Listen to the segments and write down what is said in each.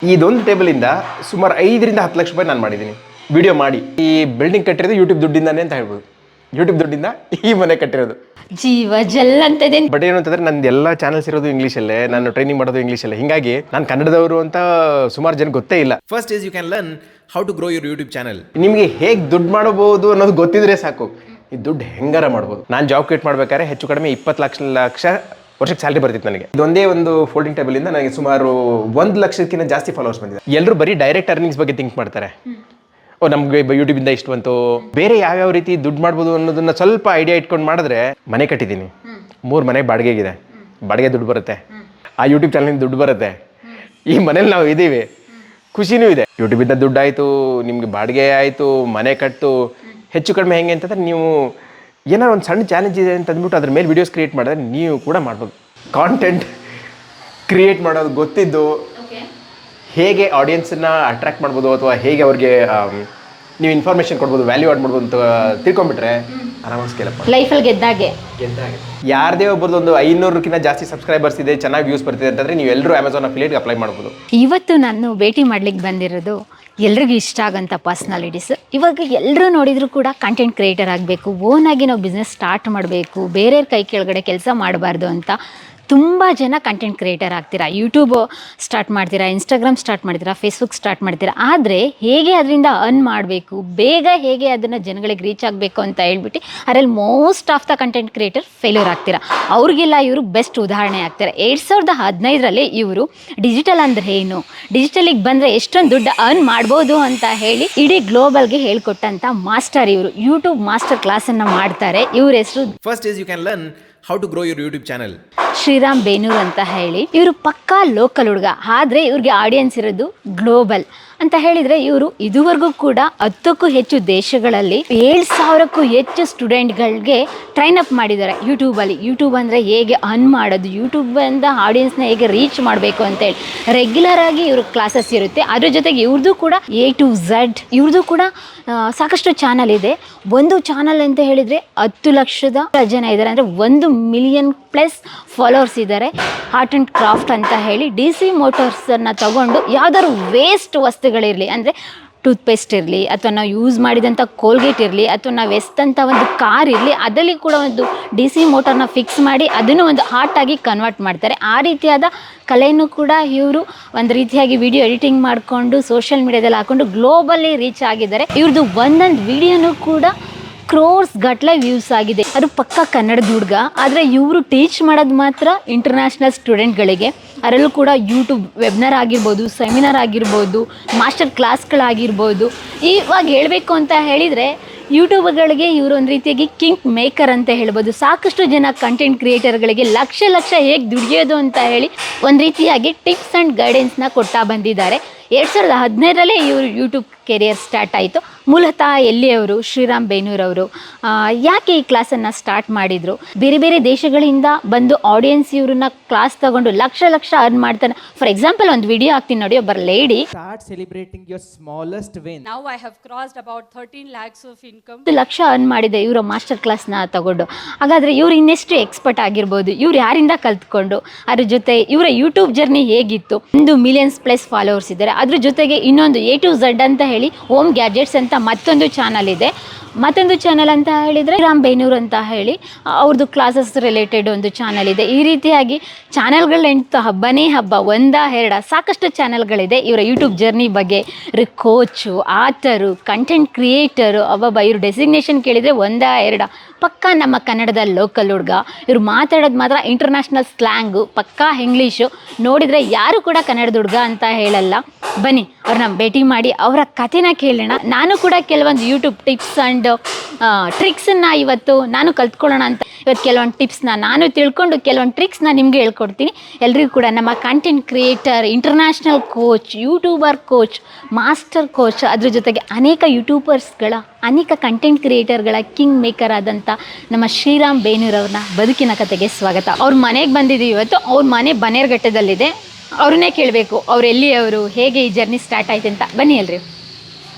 ಇದೊಂದು ಟೇಬಲಿಂದ ಸುಮಾರು 5ರಿಂದ 10 ಲಕ್ಷ ರೂಪಾಯಿ ನಾನು ಮಾಡಿದ್ದೀನಿ ವಿಡಿಯೋ ಮಾಡಿ. ಈ ಬಿಲ್ಡಿಂಗ್ ಕಟ್ಟಿರೋದು ಯೂಟ್ಯೂಬ್ ದುಡ್ಡಿಂದಾನೆ ಅಂತ ಹೇಳ್ಬೋದು. ಯೂಟ್ಯೂಬ್ ದುಡ್ಡಿಂದ ಈ ಮನೆ ಕಟ್ಟಿರೋದು. ಜೀವ ಜಲ್ ಅಂತದೆ. ಬಟ್ ಏನು ಅಂತಂದ್ರೆ ನಂದು ಎಲ್ಲ ಚಾನಲ್ಸ್ ಇರೋದು ಇಂಗ್ಲೀಷಲ್ಲೇ, ನಾನು ಟ್ರೈನಿಂಗ್ ಮಾಡೋದು ಇಂಗ್ಲೀಷಲ್ಲೇ. ಹಿಂಗಾಗಿ ನಾನು ಕನ್ನಡದವರು ಅಂತ ಸುಮಾರು ಜನ ಗೊತ್ತೇ ಇಲ್ಲ. First is you can learn how to grow your YouTube channel. ನಿಮಗೆ ಹೇಗೆ ದುಡ್ಡು ಮಾಡಬಹುದು ಅನ್ನೋದು ಗೊತ್ತಿದ್ರೆ ಸಾಕು, ಈ ದುಡ್ಡು ಹೆಂಗಾರ ಮಾಡ್ಬೋದು. ನಾನು ಜಾಬ್ ಕ್ರಿಯೇಟ್ ಮಾಡ್ಬೇಕಾದ್ರೆ ಹೆಚ್ಚು ಕಡಿಮೆ 20 ಲಕ್ಷ ವರ್ಷಕ್ಕೆ ಸ್ಯಾಲ್ರಿ ಬರ್ತಿತ್ತು ನನಗೆ. ಇದೊಂದೇ ಒಂದು ಫೋಲ್ಡಿಂಗ್ ಟೇಬಲ್ ಇಂದ ನನಗೆ ಸುಮಾರು 1 ಲಕ್ಷಕ್ಕಿಂತ ಜಾಸ್ತಿ ಫಾಲೋವರ್ಸ್ ಬಂದಿದೆ. ಎಲ್ಲರೂ ಬರೀ ಡೈರೆಕ್ಟ್ ಅರ್ನಿಂಗ್ಸ್ ಬಗ್ಗೆ ಥಿಂಕ್ ಮಾಡ್ತಾರೆ. ಓ, ನಮ್ಗೆ ಯೂಟ್ಯೂಬಿಂದ ಇಷ್ಟು ಬಂತು, ಬೇರೆ ಯಾವ್ಯಾವ ರೀತಿ ದುಡ್ಡು ಮಾಡ್ಬೋದು ಅನ್ನೋದನ್ನ ಸ್ವಲ್ಪ ಐಡಿಯಾ ಇಟ್ಕೊಂಡು ಮಾಡಿದ್ರೆ, ಮನೆ ಕಟ್ಟಿದ್ದೀನಿ, 3 ಮನೆ ಬಾಡಿಗೆಗಿದೆ, ಬಾಡಿಗೆ ದುಡ್ಡು ಬರುತ್ತೆ, ಆ ಯೂಟ್ಯೂಬ್ ಚಾನಲಿಂದ ದುಡ್ಡು ಬರುತ್ತೆ, ಈ ಮನೇಲಿ ನಾವು ಇದ್ದೀವಿ, ಖುಷಿನೂ ಇದೆ. ಯೂಟ್ಯೂಬಿಂದ ದುಡ್ಡು ಆಯಿತು, ನಿಮ್ಗೆ ಬಾಡಿಗೆ ಆಯಿತು, ಮನೆ ಕಟ್ಟು. ಹೆಚ್ಚು ಕಡಿಮೆ ಹೆಂಗೆ ಅಂತಂದ್ರೆ, ನೀವು ಏನಾರು ಒಂದು ಸಣ್ಣ ಚಾಲೆಂಜ್ ಇದೆ ಅಂತ ಅಂದ್ಬಿಟ್ಟು ಅದ್ರ ಮೇಲೆ ವೀಡಿಯೋಸ್ ಕ್ರಿಯೇಟ್ ಮಾಡಿದ್ರೆ ನೀವು ಕೂಡ ಮಾಡ್ಬೋದು. ಕಾಂಟೆಂಟ್ ಕ್ರಿಯೇಟ್ ಮಾಡೋದು ಗೊತ್ತಿದ್ದು ಹೇಗೆ ಆಡಿಯನ್ಸನ್ನ ಅಟ್ರಾಕ್ಟ್ ಮಾಡ್ಬೋದು, ಅಥವಾ ಹೇಗೆ ಅವ್ರಿಗೆ ನೀವು ಇನ್ಫಾರ್ಮೇಷನ್ ಕೊಡ್ಬೋದು, ವ್ಯಾಲ್ಯೂ ಆಡ್ ಮಾಡ್ಬೋದು ಅಂತ ತಿಳ್ಕೊಂಬಿಟ್ರೆ ಆರಾಮಾಗಿ ಸ್ಕೇಲ್ ಅಪ್ ಲೈಫಲ್ಲಿ ಗೆದ್ದಾಗೆ. ಯಾರದೇ ಒಬ್ಬರದ್ದು ಒಂದು 500ಕ್ಕಿಂತ ಜಾಸ್ತಿ ಸಬ್ಸ್ಕ್ರೈಬರ್ಸ್ ಇದೆ, ಚೆನ್ನಾಗಿ ವ್ಯೂಸ್ ಬರ್ತಿದೆ ಅಂತಂದರೆ ನೀವು ಎಲ್ಲರೂ ಅಮೆಝಾನ್ ಅಫಿಲಿಯೇಟ್ಗೆ ಅಪ್ಲೈ ಮಾಡ್ಬೋದು. ಇವತ್ತು ನಾನು ಭೇಟಿ ಮಾಡ್ಲಿಕ್ಕೆ ಬಂದಿರೋದು ಎಲ್ರಿಗೂ ಇಷ್ಟ ಆಗಂಥ ಪರ್ಸ್ನಾಲಿಟೀಸ್. ಇವಾಗ ಎಲ್ಲರೂ ನೋಡಿದರೂ ಕೂಡ ಕಂಟೆಂಟ್ ಕ್ರಿಯೇಟರ್ ಆಗಬೇಕು, ಓನಾಗಿ ನಾವು ಬಿಸ್ನೆಸ್ ಸ್ಟಾರ್ಟ್ ಮಾಡಬೇಕು, ಬೇರೆಯವ್ರ ಕೈ ಕೆಳಗಡೆ ಕೆಲಸ ಮಾಡಬಾರ್ದು ಅಂತ ತುಂಬ ಜನ ಕಂಟೆಂಟ್ ಕ್ರಿಯೇಟರ್ ಆಗ್ತೀರಾ. ಯೂಟ್ಯೂಬ್ ಸ್ಟಾರ್ಟ್ ಮಾಡ್ತೀರಾ, ಇನ್ಸ್ಟಾಗ್ರಾಮ್ ಸ್ಟಾರ್ಟ್ ಮಾಡ್ತೀರಾ, ಫೇಸ್ಬುಕ್ ಸ್ಟಾರ್ಟ್ ಮಾಡ್ತೀರಾ. ಆದರೆ ಹೇಗೆ ಅದರಿಂದ ಅರ್ನ್ ಮಾಡಬೇಕು, ಬೇಗ ಹೇಗೆ ಅದನ್ನು ಜನಗಳಿಗೆ ರೀಚ್ ಆಗಬೇಕು ಅಂತ ಹೇಳ್ಬಿಟ್ಟು ಅದರಲ್ಲಿ most of the content creator failure ಆಗ್ತೀರಾ. ಅವ್ರಿಗೆಲ್ಲ ಇವರು ಬೆಸ್ಟ್ ಉದಾಹರಣೆ ಆಗ್ತಾರೆ. 2015ರಲ್ಲಿ ಇವರು ಡಿಜಿಟಲ್ ಅಂದರೆ ಏನು, ಡಿಜಿಟಲಿಗೆ ಬಂದರೆ ಎಷ್ಟೊಂದು ದುಡ್ಡು ಅರ್ನ್ ಮಾಡ್ಬೋದು ಅಂತ ಹೇಳಿ ಇಡೀ ಗ್ಲೋಬಲ್ಗೆ ಹೇಳ್ಕೊಟ್ಟಂಥ ಮಾಸ್ಟರ್ ಇವರು. ಯೂಟ್ಯೂಬ್ ಮಾಸ್ಟರ್ ಕ್ಲಾಸನ್ನು ಮಾಡ್ತಾರೆ. ಇವ್ರ ಹೆಸರು first is you can learn how to grow your YouTube channel. Shriram Benur ಅಂತ ಹೇಳಿ. ಇವರು ಪಕ್ಕಾ ಲೋಕಲ್ ಹುಡುಗ, ಆದರೆ ಇವ್ರಿಗೆ ಆಡಿಯನ್ಸ್ ಇರೋದು ಗ್ಲೋಬಲ್ ಅಂತ ಹೇಳಿದರೆ, ಇವರು ಇದುವರೆಗೂ ಕೂಡ 10ಕ್ಕೂ ಹೆಚ್ಚು ದೇಶಗಳಲ್ಲಿ 7,000ಕ್ಕೂ ಹೆಚ್ಚು ಸ್ಟೂಡೆಂಟ್ಗಳಿಗೆ ಟ್ರೈನ್ ಅಪ್ ಮಾಡಿದ್ದಾರೆ ಯೂಟ್ಯೂಬಲ್ಲಿ. ಯೂಟ್ಯೂಬ್ ಅಂದರೆ ಹೇಗೆ ಅರ್ನ್ ಮಾಡೋದು, ಯೂಟ್ಯೂಬಿಂದ ಆಡಿಯನ್ಸ್ನ ಹೇಗೆ ರೀಚ್ ಮಾಡಬೇಕು ಅಂತೇಳಿ ರೆಗ್ಯುಲರ್ ಆಗಿ ಇವ್ರ ಕ್ಲಾಸಸ್ ಇರುತ್ತೆ. ಅದ್ರ ಜೊತೆಗೆ ಇವ್ರದ್ದು ಕೂಡ A to Z ಇವ್ರದ್ದು ಕೂಡ ಸಾಕಷ್ಟು ಚಾನಲ್ ಇದೆ. ಒಂದು ಚಾನಲ್ ಅಂತ ಹೇಳಿದರೆ 10 ಲಕ್ಷದ ಜನ ಇದ್ದಾರೆ, ಅಂದರೆ 1 ಮಿಲಿಯನ್ ಪ್ಲಸ್ ಫಾಲೋವರ್ಸ್ ಇದ್ದಾರೆ. ಆರ್ಟ್ ಆ್ಯಂಡ್ ಕ್ರಾಫ್ಟ್ ಅಂತ ಹೇಳಿ DC ಮೋಟರ್ಸನ್ನು ತಗೊಂಡು ಯಾವ್ದಾದ್ರು ವೇಸ್ಟ್ ವಸ್ತುಗಳಿರಲಿ, ಅಂದರೆ ಟೂತ್ಪೇಸ್ಟ್ ಇರಲಿ, ಅಥವಾ ನಾವು ಯೂಸ್ ಮಾಡಿದಂಥ ಕೋಲ್ಗೇಟ್ ಇರಲಿ, ಅಥವಾ ನಾವು ಎಸ್ತಂಥ ಒಂದು ಕಾರ್ ಇರಲಿ, ಅದರಲ್ಲಿ ಕೂಡ ಒಂದು DC ಮೋಟರ್ನ ಫಿಕ್ಸ್ ಮಾಡಿ ಅದನ್ನು ಒಂದು ಆರ್ಟಾಗಿ ಕನ್ವರ್ಟ್ ಮಾಡ್ತಾರೆ. ಆ ರೀತಿಯಾದ ಕಲೆಯನ್ನು ಕೂಡ ಇವರು ಒಂದು ರೀತಿಯಾಗಿ ವಿಡಿಯೋ ಎಡಿಟಿಂಗ್ ಮಾಡಿಕೊಂಡು ಸೋಷಿಯಲ್ ಮೀಡಿಯಾದಲ್ಲಿ ಹಾಕ್ಕೊಂಡು ಗ್ಲೋಬಲ್ಲಿ ರೀಚ್ ಆಗಿದ್ದಾರೆ. ಇವ್ರದ್ದು ಒಂದೊಂದು ವಿಡಿಯೋನೂ ಕೂಡ ಕ್ರೋರ್ಸ್ ಗಟ್ಟಲೆ ವ್ಯೂಸ್ ಆಗಿದೆ. ಅದು ಪಕ್ಕ ಕನ್ನಡದ ಹುಡುಗ, ಆದರೆ ಇವರು ಟೀಚ್ ಮಾಡೋದು ಮಾತ್ರ ಇಂಟರ್ನ್ಯಾಷನಲ್ ಸ್ಟೂಡೆಂಟ್ಗಳಿಗೆ. ಅದರಲ್ಲೂ ಕೂಡ ಯೂಟ್ಯೂಬ್ ವೆಬ್ನಾರ್ ಆಗಿರ್ಬೋದು, ಸೆಮಿನಾರ್ ಆಗಿರ್ಬೋದು, ಮಾಸ್ಟರ್ ಕ್ಲಾಸ್ಗಳಾಗಿರ್ಬೋದು. ಇವಾಗ ಹೇಳಬೇಕು ಅಂತ ಹೇಳಿದರೆ ಯೂಟ್ಯೂಬ್ಗಳಿಗೆ ಇವರು ಒಂದು ರೀತಿಯಾಗಿ ಕಿಂಗ್ ಮೇಕರ್ ಅಂತ ಹೇಳ್ಬೋದು. ಸಾಕಷ್ಟು ಜನ ಕಂಟೆಂಟ್ ಕ್ರಿಯೇಟರ್ಗಳಿಗೆ ಲಕ್ಷ ಹೇಗೆ ದುಡಿಯೋದು ಅಂತ ಹೇಳಿ ಒಂದು ರೀತಿಯಾಗಿ ಟಿಪ್ಸ್ ಆ್ಯಂಡ್ ಗೈಡೆನ್ಸ್ನ ಕೊಡ್ತಾ ಬಂದಿದ್ದಾರೆ. 2015ರಲ್ಲೇ ಇವರು ಯೂಟ್ಯೂಬ್ ಕೆರಿಯರ್ ಸ್ಟಾರ್ಟ್ ಆಯಿತು. ಮೂಲತಃ ಎಲ್ಲಿಯವರು ಶ್ರೀರಾಮ್ ಬೇನೂರ್ ಅವರು. ಯಾಕೆ ಈ ಕ್ಲಾಸನ್ನು ಸ್ಟಾರ್ಟ್ ಮಾಡಿದರು, ಬೇರೆ ಬೇರೆ ದೇಶಗಳಿಂದ ಬಂದು ಆಡಿಯನ್ಸ್ ಇವ್ರನ್ನ ಕ್ಲಾಸ್ ತಗೊಂಡು ಲಕ್ಷ ಅರ್ನ್ ಮಾಡ್ತಾನೆ. ಫಾರ್ ಎಕ್ಸಾಂಪಲ್ ಒಂದು ವಿಡಿಯೋ ಹಾಕ್ತೀನಿ ನೋಡಿ. ಒಬ್ಬರು lady start celebrating your smallest win. Now I have crossed about 13 lakhs of income. 1 lakh earn ಮಾಡಿದೆ ಇವರ ಮಾಸ್ಟರ್ ಕ್ಲಾಸ್ನ ತಗೊಂಡು. ಹಾಗಾದರೆ ಇವ್ರು ಇನ್ನೆಷ್ಟು ಎಕ್ಸ್ಪರ್ಟ್ ಆಗಿರ್ಬೋದು, ಇವ್ರು ಯಾರಿಂದ ಕಲ್ತ್ಕೊಂಡು, ಅದ್ರ ಜೊತೆ ಇವರ ಯೂಟ್ಯೂಬ್ ಜರ್ನಿ ಹೇಗಿತ್ತು. 1 ಮಿಲಿಯನ್ಸ್ ಪ್ಲಸ್ ಫಾಲೋವರ್ಸ್ ಇದ್ದಾರೆ. ಅದ್ರ ಜೊತೆಗೆ ಇನ್ನೊಂದು A to Z ಅಂತ ಹೇಳಿ ಹೋಮ್ ಗ್ಯಾಜೆಟ್ಸ್ ಅಂತ ಮತ್ತೊಂದು ಚಾನಲ್ ಇದೆ. ಮತ್ತೊಂದು ಚಾನಲ್ ಅಂತ ಹೇಳಿದರೆ ರಾಮ್ ಬೇನೂರ್ ಅಂತ ಹೇಳಿ ಅವ್ರದ್ದು ಕ್ಲಾಸಸ್ ರಿಲೇಟೆಡ್ ಒಂದು ಚಾನಲ್ ಇದೆ. ಈ ರೀತಿಯಾಗಿ ಚಾನಲ್ಗಳಂತ ಹಬ್ಬನೇ ಹಬ್ಬ, 1-2 ಸಾಕಷ್ಟು ಚಾನಲ್ಗಳಿದೆ ಇವರ ಯೂಟ್ಯೂಬ್ ಜರ್ನಿ ಬಗ್ಗೆ. ಇವ್ರ ಕೋಚು, ಆಥರು, ಕಂಟೆಂಟ್ ಕ್ರಿಯೇಟರು, ಇವ್ರ ಡೆಸಿಗ್ನೇಷನ್ ಕೇಳಿದರೆ 1-2 ಪಕ್ಕಾ ನಮ್ಮ ಕನ್ನಡದ ಲೋಕಲ್ ಹುಡುಗ. ಇವ್ರು ಮಾತಾಡೋದು ಮಾತ್ರ ಇಂಟರ್ನ್ಯಾಷನಲ್ ಸ್ಲ್ಯಾಂಗು, ಪಕ್ಕಾ ಇಂಗ್ಲೀಷು. ನೋಡಿದರೆ ಯಾರು ಕೂಡ ಕನ್ನಡದ ಹುಡುಗ ಅಂತ ಹೇಳಲ್ಲ. ಬನ್ನಿ ಅವ್ರನ್ನ ಭೇಟಿ ಮಾಡಿ ಅವರ ಕಥೆನ ಕೇಳೋಣ. ನಾನು ಕೂಡ ಕೆಲವೊಂದು ಯೂಟ್ಯೂಬ್ ಟಿಪ್ಸ್ ಆ್ಯಂಡ್ ಟ್ರಿಕ್ಸನ್ನು ಇವತ್ತು ನಾನು ಕಲ್ತ್ಕೊಳ್ಳೋಣ ಅಂತ ಇವತ್ತು ಕೆಲವೊಂದು ಟಿಪ್ಸ್ನ ನಾನು ತಿಳ್ಕೊಂಡು ಕೆಲವೊಂದು ಟ್ರಿಕ್ಸ್ನ ನಿಮಗೆ ಹೇಳ್ಕೊಡ್ತೀನಿ. ಎಲ್ರಿಗೂ ಕೂಡ ನಮ್ಮ content creator, international coach, YouTuber coach, master coach, ಅದ್ರ ಜೊತೆಗೆ ಅನೇಕ ಯೂಟ್ಯೂಬರ್ಸ್ಗಳ, ಅನೇಕ ಕಂಟೆಂಟ್ ಕ್ರಿಯೇಟರ್ಗಳ ಕಿಂಗ್ ಮೇಕರ್ ಆದಂಥ ನಮ್ಮ ಶ್ರೀರಾಮ್ ಬೇನೂರ್ ಅವ್ರನ್ನ ಬದುಕಿನ ಕತೆಗೆ ಸ್ವಾಗತ. ಅವ್ರ ಮನೆಗೆ ಬಂದಿದ್ದೀವಿ ಇವತ್ತು. ಅವ್ರ ಮನೆ ಬನ್ನೇರುಘಟ್ಟದಲ್ಲಿದೆ. ಅವ್ರನ್ನೇ ಕೇಳಬೇಕು ಅವ್ರು ಎಲ್ಲಿಯವರು, ಹೇಗೆ ಈ ಜರ್ನಿ ಸ್ಟಾರ್ಟ್ ಆಯ್ತು ಅಂತ. ಬನ್ನಿ ಎಲ್ರಿ.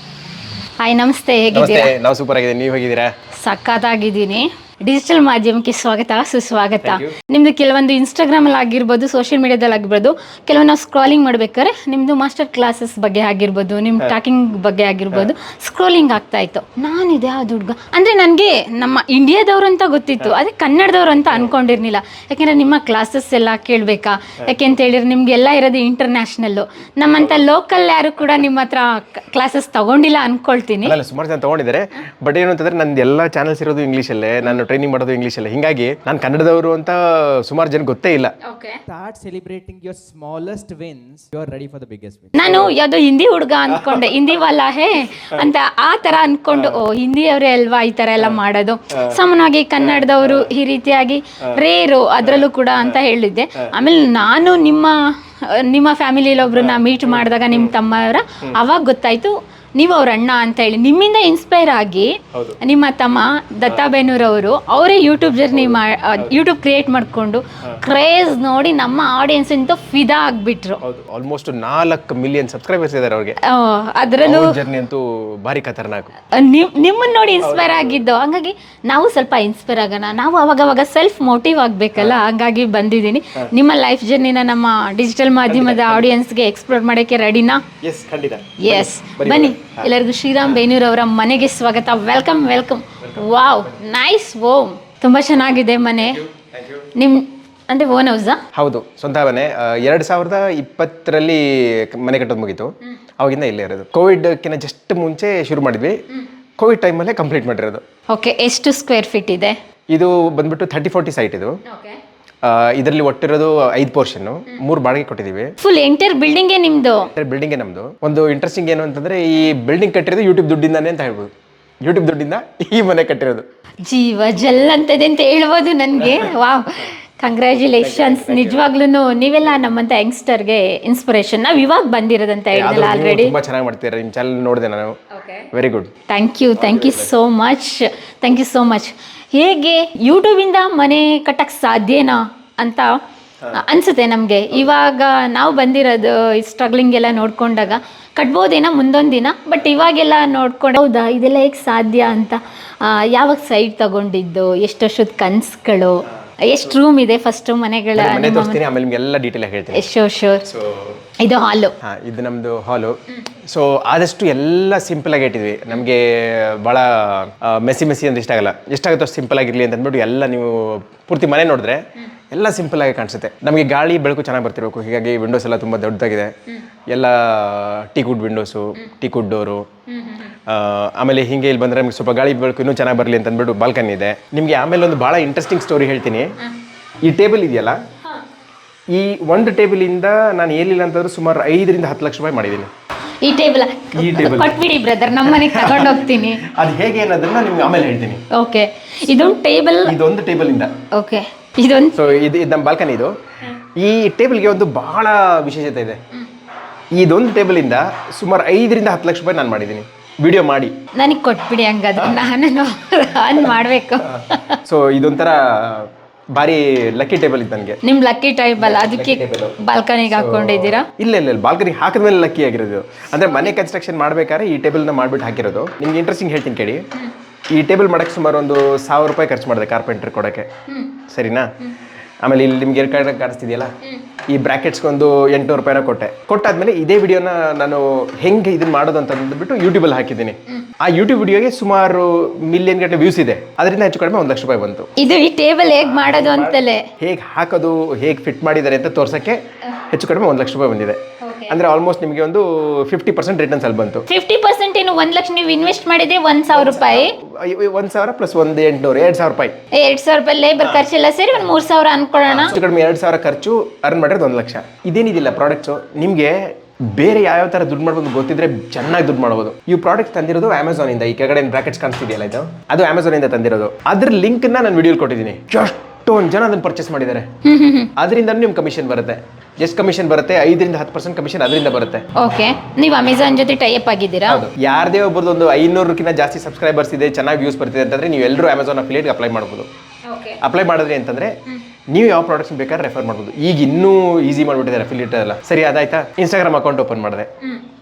ಹಾಯ್, ನಮಸ್ತೆ, ಹೇಗಿದ್ದೀರಾ? ನಾವು ಸೂಪರ್ ಆಗಿದೆ, ನೀವು ಹೇಗಿದ್ದೀರಾ? ಸಖತ್ತಾಗಿದ್ದೀನಿ. ಡಿಜಿಟಲ್ ಮಾಧ್ಯಮಕ್ಕೆ ಸ್ವಾಗತ ಸುಸ್ವಾಗತ. ನಿಮ್ದು ಕೆಲವೊಂದು ಇನ್ಸ್ಟಾಗ್ರಾಮ್ ಅಲ್ಲಿ ಆಗಿರ್ಬೋದು, ಸೋಷಿಯಲ್ ಮೀಡಿಯಾದಲ್ಲಿ ಆಗಿರ್ಬೋದು, ಕೆಲವೊಂದು ನಾವು ಸ್ಕ್ರಾಲಿಂಗ್ ಮಾಡ್ಬೇಕಾದ್ರೆ ನಿಮ್ದು ಮಾಸ್ಟರ್ ಕ್ಲಾಸಸ್ ಬಗ್ಗೆ ಆಗಿರ್ಬೋದು, ನಿಮ್ ಟಾಕಿಂಗ್ ಬಗ್ಗೆ ಆಗಿರ್ಬೋದು ಸ್ಕ್ರೋಲಿಂಗ್ ಆಗ್ತಾ ಇತ್ತು. ನಾನಿದೆ ಆ ಹುಡುಗ ಅಂದ್ರೆ ನನಗೆ ನಮ್ಮ ಇಂಡಿಯಾದವ್ರು ಅಂತ ಗೊತ್ತಿತ್ತು, ಅದೇ ಕನ್ನಡದವ್ರು ಅಂತ ಅನ್ಕೊಂಡಿರ್ಲಿಲ್ಲ. ಯಾಕೆಂದ್ರೆ ನಿಮ್ಮ ಕ್ಲಾಸಸ್ ಎಲ್ಲ ಕೇಳಬೇಕಾ, ಯಾಕೆಂತ ಹೇಳಿದ್ರೆ ನಿಮ್ಗೆಲ್ಲ ಇರೋದು ಇಂಟರ್ನ್ಯಾಷನಲ್ಲು, ನಮ್ಮಂತ ಲೋಕಲ್ ಯಾರು ಕೂಡ ನಿಮ್ಮ ಹತ್ರ ಕ್ಲಾಸಸ್ ತಗೊಂಡಿಲ್ಲ ಅನ್ಕೊಳ್ತೀನಿ. ಅಲ್ಲ, ಸುಮಾರು ಜನ ತಗೊಂಡಿದ್ದಾರೆ. ಬಟ್ ಏನು ಅಂತಂದ್ರೆ ನಂದು ಎಲ್ಲ ಚಾನಲ್ಸ್ ಇರೋದು ಇಂಗ್ಲೀಷಲ್ಲೇ, ನಾನು ಟ್ರೈನಿಂಗ್ ಮಾಡೋದು ಇಂಗ್ಲೀಷಲ್ಲೇ. ಹಿಂಗಾಗಿ ನಾನು ಕನ್ನಡದವರು ಅಂತ ಸುಮಾರು ಜನ ಗೊತ್ತೇ ಇಲ್ಲ. Start celebrating your smallest wins. You are ready for the biggest win. ನಾನು ಯಾವುದೋ ಹಿಂದಿ ಹುಡುಗ ಅನ್ಕೊಂಡೆ, ಹಿಂದಿ ವಾಲಾ ಹೇ ಅಂತ ಆ ತರ ಅನ್ಕೊಂಡು, ಓ ಹಿಂದಿಯವರೇ ಅಲ್ವಾ ಈ ತರ ಎಲ್ಲ ಮಾಡೋದು, ಸಾಮಾನ್ಯವಾಗಿ ಕನ್ನಡದವರು ಈ ರೀತಿಯಾಗಿ ರೇರು ಅದರಲ್ಲೂ ಕೂಡ ಅಂತ ಹೇಳಿದ್ದೆ. ಆಮೇಲೆ ನಾನು ನಿಮ್ಮ ಫ್ಯಾಮಿಲಿಯಲ್ಲಿ ಒಬ್ರನ್ನ ಮೀಟ್ ಮಾಡಿದಾಗ ನಿಮ್ಮ ತಮ್ಮವರ, ಅವಾಗ ಗೊತ್ತಾಯ್ತು ನೀವು ಅವ್ರ ಅಣ್ಣ ಅಂತ ಹೇಳಿ. ನಿಮ್ಮಿಂದ ಇನ್ಸ್ಪೈರ್ ಆಗಿ ನಿಮ್ಮ ತಮ್ಮ ದತ್ತಾಬೇನೂರವರು ಅವರೇ ಯೂಟ್ಯೂಬ್ ಜರ್ನಿ ಯೂಟ್ಯೂಬ್ ಕ್ರಿಯೇಟ್ ಮಾಡಿಕೊಂಡು ಕ್ರೇಜ್ ನೋಡಿ ನಮ್ಮ ಆಡಿಯನ್ಸ್ ಇಂತ ಫಿದಾ ಆಗ್ಬಿಟ್ರು. ಆಲ್ಮೋಸ್ಟ್ 4 ಮಿಲಿಯನ್ ಸಬ್ಸ್ಕ್ರೈಬರ್ಸ್ ಇದ್ದಾರೆ ಅವ್ರಿಗೆ. ಅದರಲ್ಲೂ ಜರ್ನಿ ಅಂತೂ ಭಾರಿ ಖತರ್ನಾಕ್. ನಿಮ್ಮನ್ನ ನೋಡಿ ಇನ್ಸ್ಪೈರ್ ಆಗಿದ್ದು. ಹಂಗಾಗಿ ನಾವು ಸ್ವಲ್ಪ ಇನ್ಸ್ಪೈರ್ ಆಗೋಣ, ನಾವು ಅವಾಗವಾಗ ಸೆಲ್ಫ್ ಮೋಟಿವ್ ಆಗಬೇಕಲ್ಲ, ಹಂಗಾಗಿ ಬಂದಿದ್ದೀನಿ. ನಿಮ್ಮ ಲೈಫ್ ಜರ್ನಿನ ನಮ್ಮ ಡಿಜಿಟಲ್ ಮಾಧ್ಯಮದ ಆಡಿಯನ್ಸ್ಗೆ ಎಕ್ಸ್ಪ್ಲೋರ್ ಮಾಡೋಕ್ಕೆ ರೆಡಿನಾ? ಎಸ್, ಖಂಡಿತ. ಎಸ್, ಬನ್ನಿ. ಎಲ್ಲರಿಗೂ ಶ್ರೀರಾಮ್ ಬೇನೂರ್ ಅವರ ಮನೆಗೆ ಸ್ವಾಗತ. Welcome welcome. Wow, nice home. ತುಂಬ ಚೆನ್ನಾಗಿದೆ ಮನೆ. ನಿಮ್ಮ ಅಂದರೆ ಓನ್ ಹೌಸಾ? ಹೌದು, ಸ್ವಂತ ಮನೆ. 2020ರಲ್ಲಿ ಮನೆ ಕಟ್ಟೋದು ಮುಗೀತು. ಅವಾಗಿಂದ ಇಲ್ಲೇ ಇರೋದು. ಕೋವಿಡ್ಕಿಂತ ಜಸ್ಟ್ ಮುಂಚೆ ಶುರು ಮಾಡಿದ್ವಿ. ಕೋವಿಡ್ ಟೈಮಲ್ಲೇ ಕಂಪ್ಲೀಟ್ ಮಾಡಿರೋದು. ಓಕೆ, ಎಷ್ಟು ಸ್ಕ್ವೇರ್ ಫೀಟ್ ಇದೆ? ಇದು ಬಂದ್ಬಿಟ್ಟು 30-40 ಸೈಟ್ ಇದು. ಇದರಲ್ಲಿ ಒಟ್ಟಿರೋದು 5 ಪೋರ್ಷನ್, 3 ಬಾಡಿಗೆ ಕೊಟ್ಟಿದ್ದೀವಿ. ಫುಲ್ ಎಂಟೈರ್ ಬಿಲ್ಡಿಂಗೇ ನಿಮ್ದು? ಬಿಲ್ಡಿಂಗೇ ನಮ್ದು. ಒಂದು ಇಂಟ್ರೆಸ್ಟಿಂಗ್ ಏನು ಅಂತಂದ್ರೆ, ಈ ಬಿಲ್ಡಿಂಗ್ ಕಟ್ಟಿರೋದು ಯೂಟ್ಯೂಬ್ ದುಡ್ಡಿಂದಾನೆ ಅಂತ ಹೇಳ್ಬೋದು. ಯೂಟ್ಯೂಬ್ ದುಡ್ಡಿಂದ ಈ ಮನೆ ಕಟ್ಟಿರೋದು. ಜೀವ ಜಲ್ ಅಂತದೆ ಅಂತ ಹೇಳ್ಬೋದು ನನಗೆ. Wow, congratulations. ನಿಜವಾಗ್ಲೂ ನೀವೆಲ್ಲ ನಮ್ಮಂತ ಯಂಗ್ಸ್ಟರ್ಗೆ ಇನ್ಸ್ಪಿರೇಷನ್. ನಾವು ಇವಾಗ ಬಂದಿರೋದಂತ ಹೇಳಿದ್ನಲ್ಲ ಆಲ್ರೆಡಿ. ತುಂಬಾ ಚೆನ್ನಾಗಿ ಮಾಡ್ತೀರಾ, ನಿಮ್ಮ ಚಾನಲ್ ನೋಡಿದೆ ನಾನು. Very good. Thank you so much. Thank you so much. ಹೇಗೆ ಯೂಟ್ಯೂಬಿಂದ ಮನೆ ಕಟ್ಟಕ್ಕೆ ಸಾಧ್ಯನಾ ಅಂತ ಅನಿಸುತ್ತೆ ನಮಗೆ. ಇವಾಗ ನಾವು ಬಂದಿರೋದು ಸ್ಟ್ರಗ್ಲಿಂಗ್ ಎಲ್ಲ ನೋಡ್ಕೊಂಡಾಗ ಕಟ್ಬೋದೇನೋ ಮುಂದೊಂದು ದಿನ, ಬಟ್ ಇವಾಗೆಲ್ಲ ನೋಡ್ಕೊಂಡು ಹೌದಾ ಇದೆಲ್ಲ ಹೇಗೆ ಸಾಧ್ಯ ಅಂತ. ಯಾವಾಗ ಸೈಟ್ ತಗೊಂಡಿದ್ದು, ಎಷ್ಟು ವರ್ಷದ ಕನಸುಗಳು, ಎಷ್ಟು ರೂಮ್ ಇದೆ ಫಸ್ಟ್ ಮನೆಗಳ? ಮನೆ ತೋರಿಸ್ತೀನಿ, ಆಮೇಲೆ ನಿಮ್ಗೆಲ್ಲ ಡೀಟೇಲ್ ಆಗಿ ಹೇಳ್ತೀನಿ. ಶೋರ್. ಇದು ಹಾಲು? ಹಾಂ, ಇದು ನಮ್ಮದು ಹಾಲು. ಸೊ ಆದಷ್ಟು ಎಲ್ಲ ಸಿಂಪಲ್ ಆಗಿ ಇಟ್ಟಿದ್ವಿ. ನಮಗೆ ಭಾಳ ಮೆಸ್ಸಿ ಅಂದ್ರೆ ಇಷ್ಟ ಆಗಲ್ಲ. ಎಷ್ಟಾಗುತ್ತೋ ಸಿಂಪಲ್ ಆಗಿರಲಿ ಅಂತ ಅಂದ್ಬಿಟ್ಟು ಎಲ್ಲ ನೀವು ಪೂರ್ತಿ ಮನೆ ನೋಡಿದ್ರೆ ಎಲ್ಲ ಸಿಂಪಲ್ ಆಗಿ ಕಾಣಿಸುತ್ತೆ. ನಮಗೆ ಗಾಳಿ ಬೆಳಕು ಚೆನ್ನಾಗಿ ಬರ್ತಿರ್ಬೇಕು. ಹೀಗಾಗಿ ವಿಂಡೋಸ್ ಎಲ್ಲ ತುಂಬ ದೊಡ್ಡದಾಗಿದೆ. ಎಲ್ಲ ಟೀಕುಡ್ ವಿಂಡೋಸು, ಟೀಕುಡ್ ಡೋರು. ಆಮೇಲೆ ಹಿಂಗೆ ಇಲ್ಲಿ ಬಂದರೆ ನಮಗೆ ಸ್ವಲ್ಪ ಗಾಳಿ ಬೆಳಕು ಇನ್ನೂ ಚೆನ್ನಾಗಿ ಬರಲಿ ಅಂತ ಅಂದ್ಬಿಟ್ಟು ಬಾಲ್ಕನಿ ಇದೆ. ನಿಮಗೆ ಆಮೇಲೆ ಒಂದು ಭಾಳ ಇಂಟ್ರೆಸ್ಟಿಂಗ್ ಸ್ಟೋರಿ ಹೇಳ್ತೀನಿ. ಈ ಟೇಬಲ್ ಇದೆಯಲ್ಲ, ಈ ಒಂದು ಟೇಬಲಿಂದ ನಾನು ಏನಿಲ್ಲ ಅಂತಂದ್ರೆ ಸುಮಾರು 5-10 ಲಕ್ಷ ರೂಪಾಯಿ ಮಾಡಿದ್ದೀನಿ. ಈ ಟೇಬಲ್ ಕೊಟ್ಬಿಡಿ ಬ್ರದರ್, ನಮ್ಮ ಮನೆಗೆ ತಗೊಂಡು ಹೋಗ್ತೀನಿ. ಅದು ಹೇಗೆ ಅನ್ನೋದನ್ನ ನಿಮ್ಗೆ ಆಮೇಲೆ ಹೇಳ್ತೀನಿ. ಓಕೆ, ಇದೊಂದು ಟೇಬಲ್. ಇದೊಂದು ಟೇಬಲಿಂದ. ಓಕೆ, ಇದೊಂದು. ಸೊ ಇದು ನಮ್ಮ ಬಾಲ್ಕನಿ. ಇದು ಈ ಟೇಬಲ್ಗೆ ಒಂದು ಬಹಳ ವಿಶೇಷತೆ ಇದೆ. ಇದೊಂದು ಟೇಬಲಿಂದ ಸುಮಾರು 5-10 ಲಕ್ಷ ರೂಪಾಯಿ ನಾನು ಮಾಡಿದ್ದೀನಿ ವಿಡಿಯೋ ಮಾಡಿ. ನನಗೆ ಕೊಟ್ಬಿಡಿ ಹಂಗಾದ್ರೆ, ನಾನು ಮಾಡಬೇಕು. ಸೊ ಇದೊಂಥರ ಭಾರಿ ಲಕ್ಕಿ ಟೇಬಲ್ ಇತ್ತು ನನಗೆ. ನಿಮ್ ಲಕ್ಕಿ ಟೇಬಲ್, ಅದಕ್ಕೆ ಬಾಲ್ಕನಿಗೆ ಹಾಕೊಂಡಿದ್ದೀರಾ? ಇಲ್ಲ, ಬಾಲ್ಕನಿ ಹಾಕಿದ್ಮೇಲೆ ಲಕ್ಕಿ ಆಗಿರೋದು. ಅಂದ್ರೆ ಮನೆ ಕನ್ಸ್ಟ್ರಕ್ಷನ್ ಮಾಡ್ಬೇಕಾದ್ರೆ ಈ ಟೇಬಲ್ನ ಮಾಡ್ಬಿಟ್ಟು ಹಾಕಿರೋದು. ನಿಮ್ಗೆ ಇಂಟ್ರೆಸ್ಟಿಂಗ್ ಹೇಳ್ತೀನಿ ಕೇಳಿ. ಈ ಟೇಬಲ್ ಮಾಡಕ್ಕೆ ಸುಮಾರು ಒಂದು 1000 ರೂಪಾಯಿ ಖರ್ಚು ಮಾಡಿದೆ ಕಾರ್ಪೆಂಟರ್ ಕೊಡೋಕ್ಕೆ. ಸರಿನಾ? ಆಮೇಲೆ ಇಲ್ಲಿ ನಿಮ್ಗೆ ಎರಡು ಕಾಣಿಸ್ತಿದೆಯಲ್ಲ, ಈ ಬ್ರಾಕೆಟ್ಸ್ಗೆ ಒಂದು 800 ರೂಪಾಯಿನ ಕೊಟ್ಟಾದ್ಮೇಲೆ ಇದೇ ವಿಡಿಯೋನ ನಾನು ಹೆಂಗೆ ಇದನ್ನ ಮಾಡೋದು ಅಂತ ಅಂದ್ಬಿಟ್ಟು ಯೂಟ್ಯೂಬಲ್ಲಿ ಹಾಕಿದ್ದೀನಿ. ಆ ಯೂಟ್ಯೂಬ್ ವಿಡಿಯೋಗೆ ಸುಮಾರು ಮಿಲಿಯನ್ ಗಟ್ಟಲೆ ವ್ಯೂಸ್ ಇದೆ. ಅದರಿಂದ ಹೆಚ್ಚು ಕಡಿಮೆ 1 ಲಕ್ಷ ರೂಪಾಯಿ ಬಂತು. ಇದು ಈ ಟೇಬಲ್ ಹೇಗೆ ಮಾಡೋದು ಅಂತಲೇ, ಹೇಗೆ ಹಾಕೋದು, ಹೇಗೆ ಫಿಟ್ ಮಾಡಿದ್ದಾರೆ ಅಂತ ತೋರ್ಸಕ್ಕೆ ಹೆಚ್ಚು ಕಡಿಮೆ 1 ಲಕ್ಷ ರೂಪಾಯಿ ಬಂದಿದೆ. ಅಂದ್ರೆ ಆಲ್ಮೋಸ್ಟ್ ನಿಮಗೆ ಒಂದು 50% ರಿಟರ್ನ್ಸ್ ಅಲ್ಲಿ ಬಂತು. 50% ಏನು? 1 ಲಕ್ಷ ನೀವು ಇನ್ವೆಸ್ಟ್ ಮಾಡಿದೆ 1,000 ರೂಪಾಯಿ? 1,000 ಪ್ಲಸ್ 800, 2,000 ರೂಪಾಯಿ. 2,000 ರೂಪಾಯಿ ಲೇಬರ್ ಖರ್ಚೆಲ್ಲ ಸೇರಿ ಒಂದು 3,000 ಅನ್ಕೊಳ್ಳೋಣ. ಹೆಚ್ಚು ಕಡಿಮೆ 2,000 ಖರ್ಚು, ಅರ್ನ್ ಮಾಡಿರೋದು 1 ಲಕ್ಷ. ಇದೇನಿದಿಲ್ಲ ಪ್ರಾಡಕ್ಟ್ಸು, ನಿಮಗೆ ಬೇರೆ ಯಾವ ಥರ ದುಡ್ಡು ಮಾಡ್ಬೋದು ಗೊತ್ತಿದ್ರೆ ಚೆನ್ನಾಗಿ ದುಡ್ಡು ಮಾಡ್ಬೋದು. ಈ ಪ್ರಾಡಕ್ಟ್ ತಂದಿರೋದು ಅಮೆಝಾನ್ ಇಂದ. ಈ ಕೆಳಗಡೆ ಬ್ರಾಕೆಟ್ಸ್ ಕಾಣಿಸ್ತಿದೆಯಲ್ಲ, ಅದು ಅಮೆಝಾನ್ ಇಂದ ತಂದಿರೋದು. ಅದ್ರ ಲಿಂಕ್ ನಾನು ವಿಡಿಯೋ ಕೊಟ್ಟಿದ್ದೀನಿ. ಎಷ್ಟೊಂದು ಜನ ಅದನ್ನ ಪರ್ಚೇಸ್ ಮಾಡಿದ್ದಾರೆ. ಅದರಿಂದ ನಿಮ್ಗೆ ಕಮಿಷನ್ ಬರುತ್ತೆ. ಎಷ್ಟು ಕಮಿಷನ್ ಬರುತ್ತೆ? 5-10% ಕಮಿಷನ್ ಅದರಿಂದ ಬರುತ್ತೆ. ಓಕೆ, ನೀವು ಅಮೆಝಾನ್ ಜೊತೆ ಟೈ ಅಪ್ ಆಗಿದ್ದೀರಾ? ಹೌದು. ಯಾರದೇ ಒಬ್ಬರದ್ದು ಒಂದು 500ಕ್ಕಿಂತ ಜಾಸ್ತಿ ಸಬ್ಸ್ಕ್ರೈಬರ್ಸ್ ಇದೆ, ಚೆನ್ನಾಗಿ ವ್ಯೂಸ್ ಬರ್ತಿದೆ ಅಂತಂದ್ರೆ ನೀವು ಎಲ್ಲರೂ ಅಮೆಝಾನ್ ಅಫಿಲಿಯೇಟ್ಗೆ ಅಪ್ಲೈ ಮಾಡ್ಬೋದು. ಅಪ್ಲೈ ಮಾಡಿದ್ರಿ ಅಂತಂದ್ರೆ ನೀವು ಯಾವ ಪ್ರಾಡಕ್ಟ್ಸ್ ಬೇಕಾದ್ರೆ ರೆಫರ್ ಮಾಡ್ಬೋದು. ಈಗ ಇನ್ನೂ ಈಸಿ ಮಾಡಿಬಿಟ್ಟಿದ್ದಾರೆ ಅಫಿಲಿಯೇಟ್ ಎಲ್ಲ. ಸರಿ ಅದಾಯ್ತಾ, ಇನ್ಸ್ಟಾಗ್ರಾಮ್ ಅಕೌಂಟ್ ಓಪನ್ ಮಾಡಿದೆ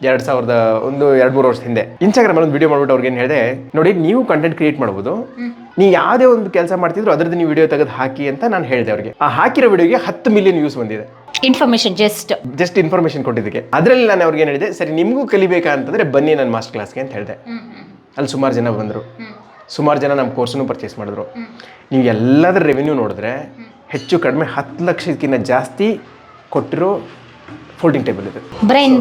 2,3 ವರ್ಷದ ಹಿಂದೆ. ಇನ್ಸ್ಟಾಗ್ರಾಮಲ್ಲಿ ಒಂದು ವಿಡಿಯೋ ಮಾಡ್ಬಿಟ್ಟು ಅವ್ರಿಗೆ ಏನು ಹೇಳಿದೆ, ನೋಡಿ ನೀವು ಕಂಟೆಂಟ್ ಕ್ರಿಯೇಟ್ ಮಾಡ್ಬೋದು, ನೀವು ಯಾವುದೇ ಒಂದು ಕೆಲಸ ಮಾಡ್ತಿದ್ರು ಅದ್ರದ್ದು ನೀವು ವಿಡಿಯೋ ತೆಗೆದು ಹಾಕಿ ಅಂತ ನಾನು ಹೇಳಿದೆ ಅವ್ರಿಗೆ. ಆ ಹಾಕಿರೋ ವಿಡಿಯೋಗೆ 10 ಮಿಲಿಯನ್ ವ್ಯೂಸ್ ಬಂದಿದೆ. ಇನ್ಫಾರ್ಮೇಶನ್ ಜಸ್ಟ್ ಇನ್ಫಾರ್ಮೇಷನ್ ಕೊಟ್ಟಿದ್ದಕ್ಕೆ. ಅದರಲ್ಲಿ ನಾನು ಅವ್ರಿಗೆ ಏನು ಹೇಳಿದೆ, ಸರಿ ನಿಮಗೂ ಕಲಿಬೇಕಾ ಅಂತಂದರೆ ಬನ್ನಿ ನನ್ನ ಮಾಸ್ಟರ್ ಕ್ಲಾಸ್ಗೆ ಅಂತ ಹೇಳಿದೆ. ಅಲ್ಲಿ ಸುಮಾರು ಜನ ಬಂದರು, ಸುಮಾರು ಜನ ನಮ್ಮ ಕೋರ್ಸನ್ನು ಪರ್ಚೇಸ್ ಮಾಡಿದ್ರು. ನೀವು ಎಲ್ಲದರ ರೆವೆನ್ಯೂ ನೋಡಿದ್ರೆ ಹೆಚ್ಚು ಕಡಿಮೆ 10 ಲಕ್ಷಕ್ಕಿಂತ ಜಾಸ್ತಿ ಕೊಟ್ಟಿರೋ ಫೋಲ್ಡಿಂಗ್ ಟೇಬಲ್ ಇದೆ.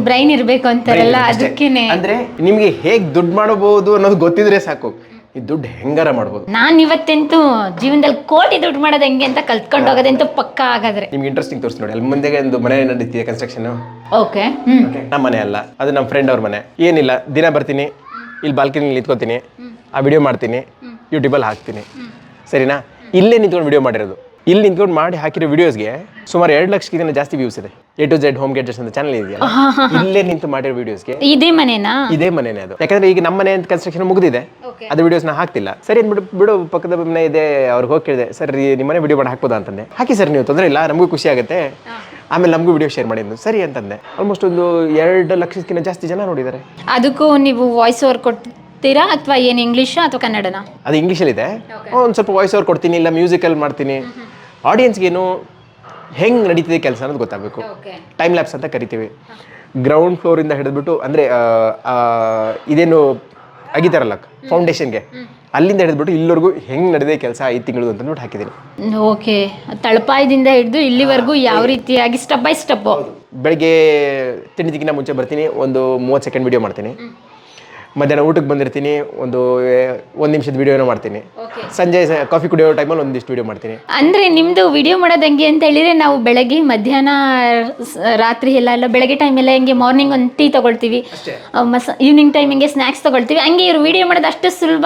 ಬ್ರೈನ್ ಇರಬೇಕು ಅಂತಾರಲ್ಲ, ಅದಕ್ಕೇನೆ. ಅಂದರೆ ನಿಮಗೆ ಹೇಗೆ ದುಡ್ಡು ಮಾಡಬಹುದು ಅನ್ನೋದು ಗೊತ್ತಿದ್ರೆ ಸಾಕು, ಈ ದುಡ್ಡು ಹೆಂಗಾರ ಮಾಡ್ಬೋದು. ನಾನು ಇವತ್ತೆಂತೂ ಜೀವನದಲ್ಲಿ ಕೋಟಿ ದುಡ್ಡು ಮಾಡೋದು ಹೆಂಗೆ ಅಂತ ಕಲ್ತ್ಕೊಂಡು ಹೋಗೋದಂತೂ ಪಕ್ಕ ಆಗಾದ್ರೆ. ನಿಮ್ಗೆ ಇಂಟ್ರೆಸ್ಟಿಂಗ್ ತೋರಿಸಿ ನೋಡಿ, ಅಲ್ಲಿ ಮುಂದೆಗೆ ಒಂದು ಮನೆ ನಡೀತಿದೆ ಕನ್ಸ್ಟ್ರಕ್ಷನ್. ಓಕೆ. ನಮ್ಮ ಮನೆ ಅಲ್ಲ, ಅದು ನಮ್ಮ ಫ್ರೆಂಡ್ ಅವ್ರ ಮನೆ. ಏನಿಲ್ಲ, ದಿನ ಬರ್ತೀನಿ, ಇಲ್ಲಿ ಬಾಲ್ಕನಿಲಿ ನಿಂತ್ಕೋತೀನಿ, ಆ ವಿಡಿಯೋ ಮಾಡ್ತೀನಿ, ಯೂಟ್ಯೂಬಲ್ಲಿ ಹಾಕ್ತೀನಿ. ಸರಿನಾ? ಇಲ್ಲೇ ನಿಂತ್ಕೊಂಡು ವಿಡಿಯೋ ಮಾಡಿರೋದು. ಇಲ್ಲಿ ನಿಂತ್ಕೊಂಡು ಮಾಡಿ ಹಾಕಿರೋ ವಿಡಿಯೋಸ್ಗೆ ಸುಮಾರು 2 ಲಕ್ಷಕ್ಕಿಂತ ಜಾಸ್ತಿ ವ್ಯೂಸ್ ಇದೆ. A to Z ಹೋಮ್ ಗೆಡ್ಜೆಟ್ಸ್ ಅಂತ ಚಾನಲ್ ಇದೆಯಲ್ಲ, ಇಲ್ಲೇ ನಿಂತು ಮಾಡಿರೋ ವಿಡಿಯೋಸ್ಗೆ ಇದೇ ಮನೆನಾ? ಇದೇ ಮನೆನೇ ಅದು. ಯಾಕಂದ್ರೆ ಈಗ ನಮ್ಮ ಮನೆ ಕನ್ಸ್ಟ್ರಕ್ಷನ್ ಮುಗಿದಿದೆ, ಅದು ವಿಡಿಯೋಸ್ನ ಹಾಕ್ತಿಲ್ಲ. ಸರಿ ಅಂದ್ಬಿಟ್ಟು ಬಿಡು, ಪಕ್ಕದ ಮನೆ ಇದೆ, ಅವ್ರಿಗೆ ಹೋಗಿ ಕೇಳಿದೆ, ಸರ್ ನಿಮ್ಮ ಮನೆ ವಿಡಿಯೋ ಮಾಡಿ ಹಾಕ್ಬೋದಾ ಅಂತಂದೆ. ಹಾಕಿ ಸರ್, ನೀವು ತೊಂದರೆ ಇಲ್ಲ, ನಮಗೂ ಖುಷಿ ಆಗುತ್ತೆ, ಆಮೇಲೆ ನಮಗೂ ವಿಡಿಯೋ ಶೇರ್ ಮಾಡಿದ್ದು. ಸರಿ ಅಂತಂದೆ. ಆಲ್ಮೋಸ್ಟ್ ಒಂದು 2 ಲಕ್ಷಕ್ಕಿಂತ ಜಾಸ್ತಿ ಜನ ನೋಡಿದ್ದಾರೆ. ಅದಕ್ಕೂ ನೀವು ವಾಯ್ಸ್ ಓವರ್ ಕೊಡ್ತೀರಾ ಅಥವಾ ಏನು ಇಂಗ್ಲೀಷ್ ಅಥವಾ ಕನ್ನಡನಾ? ಅದು ಇಂಗ್ಲೀಷಲ್ಲಿದೆ. ಒಂದು ಸ್ವಲ್ಪ ವಾಯ್ಸ್ ಓವರ್ ಕೊಡ್ತೀನಿ, ಇಲ್ಲ ಮ್ಯೂಸಿಕಲ್ ಮಾಡ್ತೀನಿ. ಆಡಿಯನ್ಸ್ಗೇನು ಹೆಂಗೆ ನಡೀತಿದೆ ಕೆಲಸ ಅನ್ನೋದು ಗೊತ್ತಾಗಬೇಕು. ಟೈಮ್ ಲ್ಯಾಪ್ಸ್ ಅಂತ ಕರಿತೀವಿ. ಗ್ರೌಂಡ್ ಫ್ಲೋರಿಂದ ಹಿಡಿದ್ಬಿಟ್ಟು, ಅಂದರೆ ಇದೇನು ಅಗಿತಾರಲ್ಲ ಫೌಂಡೇಶನ್ಗೆ, ಅಲ್ಲಿಂದ ಹಿಡಿದ್ಬಿಟ್ಟು ಇಲ್ಲಿವರೆಗೂ ಹೆಂಗೆ ನಡೆದಿದೆ ಕೆಲಸ 5 ತಿಂಗಳು ಅಂತ ನೋಟ್ ಹಾಕಿದ್ದೀನಿ. ಓಕೆ. ತಳಪಾಯದಿಂದ ಹಿಡಿದು ಇಲ್ಲಿವರೆಗೂ ಯಾವ ರೀತಿಯಾಗಿ ಸ್ಟೆಪ್ ಬೈ ಸ್ಟೆಪ್. ಬೆಳಗ್ಗೆ ತಿಂಡಿಗಿಂತ ಮುಂಚೆ ಬರ್ತೀನಿ, ಒಂದು 30 ಸೆಕೆಂಡ್ ವಿಡಿಯೋ ಮಾಡ್ತೀನಿ. ಮಧ್ಯಾಹ್ನ ಊಟಕ್ಕೆ ಬಂದಿರ್ತೀನಿ, ಒಂದು 1 ನಿಮಿಷದ ವಿಡಿಯೋನ ಮಾಡ್ತೀನಿ. ಸಂಜೆ ಕಾಫಿ ಕುಡಿಯೋ ಟೈಮಲ್ಲಿ ಒಂದಿಷ್ಟು ವಿಡಿಯೋ ಮಾಡ್ತೀನಿ. ಅಂದರೆ ನಿಮ್ಮದು ವಿಡಿಯೋ ಮಾಡೋದು ಹೆಂಗೆ ಅಂತ ಹೇಳಿದರೆ, ನಾವು ಬೆಳಗ್ಗೆ ಮಧ್ಯಾಹ್ನ ರಾತ್ರಿ ಎಲ್ಲ ಬೆಳಗ್ಗೆ ಟೈಮೆಲ್ಲ ಹೆಂಗೆ ಮಾರ್ನಿಂಗ್ ಒಂದು ಟೀ ತೊಗೊಳ್ತೀವಿ, ಈವ್ನಿಂಗ್ ಟೈಮ್ ಹಿಂಗೆ ಸ್ನ್ಯಾಕ್ಸ್ ತೊಗೊಳ್ತೀವಿ, ಹಂಗೆ ಇವ್ರು ವಿಡಿಯೋ ಮಾಡೋದು ಅಷ್ಟು ಸುಲಭ.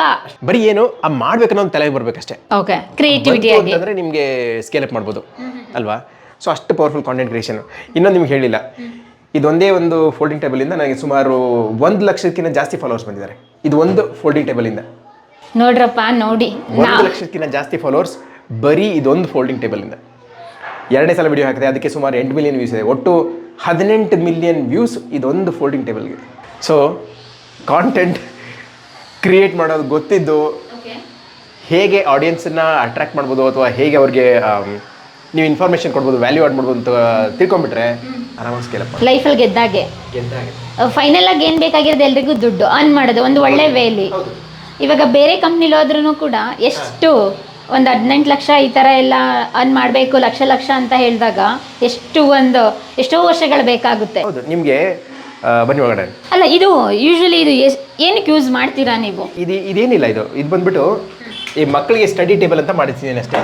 ಬರೀ ಏನು ಮಾಡ್ಬೇಕನ್ನೋ ಒಂದು ತಲೆಗೆ ಬರ್ಬೇಕಷ್ಟೇ. ಓಕೆ. ಕ್ರಿಯೇಟಿವಿಟಿ ಆಗಿ ಅಂದರೆ ನಿಮಗೆ ಸ್ಕೇಲ್ ಅಪ್ ಮಾಡ್ಬೋದು ಅಲ್ವಾ? ಸೊ ಅಷ್ಟು ಪವರ್ಫುಲ್ ಕಾಂಟೆಂಟ್ ಕ್ರಿಯೇಷನ್. ಇನ್ನೊಂದು ನಿಮ್ಗೆ ಹೇಳಿಲ್ಲ, ಇದೊಂದೇ ಒಂದು ಫೋಲ್ಡಿಂಗ್ ಟೇಬಲಿಂದ ನನಗೆ ಸುಮಾರು 1 ಲಕ್ಷಕ್ಕಿಂತ ಜಾಸ್ತಿ ಫಾಲೋವರ್ಸ್ ಬಂದಿದ್ದಾರೆ. ಇದು ಒಂದು ಫೋಲ್ಡಿಂಗ್ ಟೇಬಲಿಂದ. ನೋಡ್ರಪ್ಪ ನೋಡಿ, 1 ಲಕ್ಷಕ್ಕಿಂತ ಜಾಸ್ತಿ ಫಾಲೋವರ್ಸ್ ಬರೀ ಇದೊಂದು ಫೋಲ್ಡಿಂಗ್ ಟೇಬಲಿಂದ. 2ನೇ ಸಲ ವಿಡಿಯೋ ಹಾಕಿದೆ, ಅದಕ್ಕೆ ಸುಮಾರು 8 ಮಿಲಿಯನ್ ವ್ಯೂಸ್ ಇದೆ. ಒಟ್ಟು 18 ಮಿಲಿಯನ್ ವ್ಯೂಸ್ ಇದೊಂದು ಫೋಲ್ಡಿಂಗ್ ಟೇಬಲ್ಗೆ. ಸೊ ಕಾಂಟೆಂಟ್ ಕ್ರಿಯೇಟ್ ಮಾಡೋದು ಗೊತ್ತಿದ್ದು, ಹೇಗೆ ಆಡಿಯನ್ಸನ್ನ ಅಟ್ರಾಕ್ಟ್ ಮಾಡ್ಬೋದು ಅಥವಾ ಹೇಗೆ ಅವ್ರಿಗೆ ನೀವು ಇನ್ಫಾರ್ಮೇಷನ್ ಕೊಡ್ಬೋದು, ವ್ಯಾಲ್ಯೂ ಆಡ್ ಮಾಡ್ಬೋದು ಅಂತ ತಿಳ್ಕೊಂಬಿಟ್ರೆ ಆರಾಮಾಗಿ ಸ್ಕೇಲ್ ಅಪ್ ಲೈಫಲ್ಲಿ ಗೆದ್ದಾಗೆ. ಫೈನಲ್ ಆಗಿ ಏನು ಬೇಕಾಗಿರೋದು, ಎಲ್ರಿಗೂ ದುಡ್ಡು ಅರ್ನ್ ಮಾಡೋದು ಒಂದು ಒಳ್ಳೆ ವೇಲಿ. ಇವಾಗ ಬೇರೆ ಕಂಪ್ನಿಲಿ ಹೋದ್ರೂ ಕೂಡ ಎಷ್ಟು ಒಂದು 18 ಲಕ್ಷ ಈ ಥರ ಎಲ್ಲ ಅರ್ನ್ ಮಾಡಬೇಕು, ಲಕ್ಷ ಅಂತ ಹೇಳಿದಾಗ ಎಷ್ಟೋ ವರ್ಷಗಳು ಬೇಕಾಗುತ್ತೆ. ಹೌದು. ನಿಮಗೆ ಬನ್ನಿ ಒಳಗಡೆ. ಅಲ್ಲ, ಇದು ಯೂಶ್ವಲಿ ಇದು ಏನಕ್ಕೆ ಯೂಸ್ ಮಾಡ್ತೀರಾ ನೀವು? ಇದೇನಿಲ್ಲ, ಇದು ಬಂದ್ಬಿಟ್ಟು ಈ ಮಕ್ಕಳಿಗೆ ಸ್ಟಡಿ ಟೇಬಲ್ ಅಂತ ಮಾಡಿರ್ತೀನಿ ಅಷ್ಟೇ.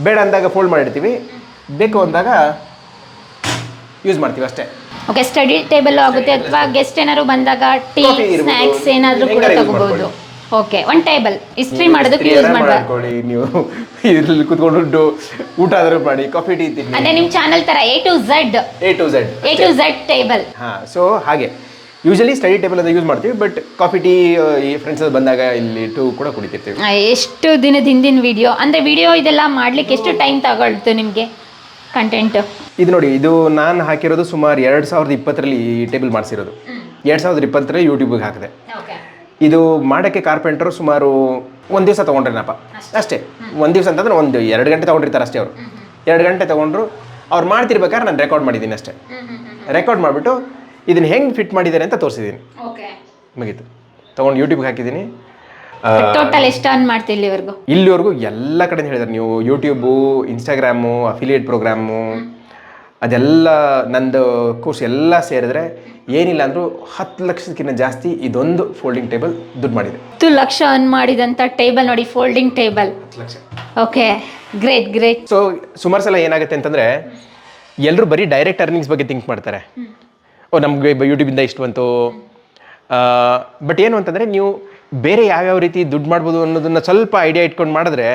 ಬೇಡ ಅಂದಾಗ ಫೋಲ್ಡ್ ಮಾಡಿರ್ತೀವಿ, ಬೇಕು ಅಂದಾಗ ಯೂಸ್ ಮಾಡ್ತೀವಿ ಅಷ್ಟೇ. ಓಕೆ. ಸ್ಟಡಿ ಟೇಬಲ್ ಆಗುತ್ತೆ, ಅಥವಾ ಗೆಸ್ಟ್ ಏನಾದ್ರು ಬಂದಾಗ ಟೀ ಸ್ನ್ಯಾಕ್ಸ್ ಏನಾದರೂ ಕೂಡ ತಗೋಬಹುದು. ಓಕೆ. ಒಂದು ಟೇಬಲ್ ಇಸ್ತ್ರಿ ಮಾಡೋದಕ್ಕೆ ಯೂಸ್ ಮಾಡ್ಕೊಳ್ಳಿ. ನೀವು ಇದ್ರಲ್ಲಿ ಕುತ್ಕೊಂಡು ಊಟ ಆದರೂ ಮಾಡಿ, ಕಾಫಿ ಟೀ ತಿನ್ನಿ. ಅಂದ್ರೆ ನಿಮ್ಮ ಚಾನಲ್ ತರ A to Z table. So ಹಾಗೆ ಯೂಶಲಿ ಸ್ಟಡಿ ಟೇಬಲ್ ಅಂತ ಯೂಸ್ ಮಾಡ್ತೀವಿ. ಬಟ್ ಕಾಫಿ ಟೀ ಈ ಫ್ರೆಂಡ್ಸ್ ಬಂದಾಗ ಇಲ್ಲಿ ಟೂ ಕೂಡ ಕುಡಿತಿರ್ತೀವಿ. ಎಷ್ಟು ದಿನದ ಹಿಂದಿನ ವಿಡಿಯೋ, ಅಂದರೆ ವಿಡಿಯೋ ಇದೆಲ್ಲ ಮಾಡ್ಲಿಕ್ಕೆ ಎಷ್ಟು ಟೈಮ್ ತಗೊಳ್ತು ನಿಮಗೆ ಕಂಟೆಂಟ್? ಇದು ನೋಡಿ, ಇದು ನಾನು ಹಾಕಿರೋದು ಸುಮಾರು 2020ರಲ್ಲಿ ಈ ಟೇಬಲ್ ಮಾಡಿಸಿರೋದು. 2020ರಲ್ಲಿ ಯೂಟ್ಯೂಬಿಗೆ ಹಾಕಿದೆ. ಇದು ಮಾಡೋಕ್ಕೆ ಕಾರ್ಪೆಂಟರು ಸುಮಾರು 1 ದಿವಸ ತೊಗೊಂಡ್ರೇನಪ್ಪ ಅಷ್ಟೇ. 1 ದಿವಸ ಅಂತಂದ್ರೆ 1-2 ಗಂಟೆ ತೊಗೊಂಡಿರ್ತಾರೆ ಅಷ್ಟೇ ಅವರು. 2 ಗಂಟೆ ತೊಗೊಂಡ್ರು. ಅವ್ರು ಮಾಡ್ತಿರ್ಬೇಕಾದ್ರೆ ನಾನು ರೆಕಾರ್ಡ್ ಮಾಡಿದ್ದೀನಿ ಅಷ್ಟೇ. ರೆಕಾರ್ಡ್ ಮಾಡಿಬಿಟ್ಟು ಇದನ್ನು ಹೆಂಗೆ ಫಿಟ್ ಮಾಡಿದ್ದಾರೆ ಅಂತ ತೋರಿಸಿದ್ದೀನಿ. ಮುಗೀತು. ತೊಗೊಂಡು ಯೂಟ್ಯೂಬ್ಗೆ ಹಾಕಿದ್ದೀನಿ. ಟೋಟಲ್ ಎಷ್ಟು ಅರ್ನ್ ಮಾಡ್ತಿಲ್ಲ ಇಲ್ಲಿವರೆಗೂ ಎಲ್ಲ ಕಡೆ ಹೇಳಿದ್ದಾರೆ. ನೀವು ಯೂಟ್ಯೂಬು, ಇನ್ಸ್ಟಾಗ್ರಾಮು, ಅಫಿಲಿಯೇಟ್ ಪ್ರೋಗ್ರಾಮು, ಅದೆಲ್ಲ ನಂದು ಕೋರ್ಸ್ ಎಲ್ಲ ಸೇರಿದ್ರೆ ಏನಿಲ್ಲ ಅಂದರೂ 10 ಲಕ್ಷಕ್ಕಿಂತ ಜಾಸ್ತಿ ಇದೊಂದು ಫೋಲ್ಡಿಂಗ್ ಟೇಬಲ್ ದುಡ್ಡು ಮಾಡಿದೆ. 10 ಲಕ್ಷ ಅರ್ನ್ ಮಾಡಿದಂಥ ಟೇಬಲ್ ನೋಡಿ, folding table. 10 lakh. Okay, great. So ಸುಮಾರು ಸಲ ಏನಾಗುತ್ತೆ ಅಂತಂದರೆ, ಎಲ್ಲರೂ ಬರೀ ಡೈರೆಕ್ಟ್ ಅರ್ನಿಂಗ್ಸ್ ಬಗ್ಗೆ ಥಿಂಕ್ ಮಾಡ್ತಾರೆ. ನಮಗೆ ಯೂಟ್ಯೂಬಿಂದ ಇಷ್ಟು ಬಂತು. ಬಟ್ ಏನು ಅಂತಂದರೆ, ನೀವು ಬೇರೆ ಯಾವ್ಯಾವ ರೀತಿ ದುಡ್ಡು ಮಾಡ್ಬೋದು ಅನ್ನೋದನ್ನ ಸ್ವಲ್ಪ ಐಡಿಯಾ ಇಟ್ಕೊಂಡು ಮಾಡಿದ್ರೆ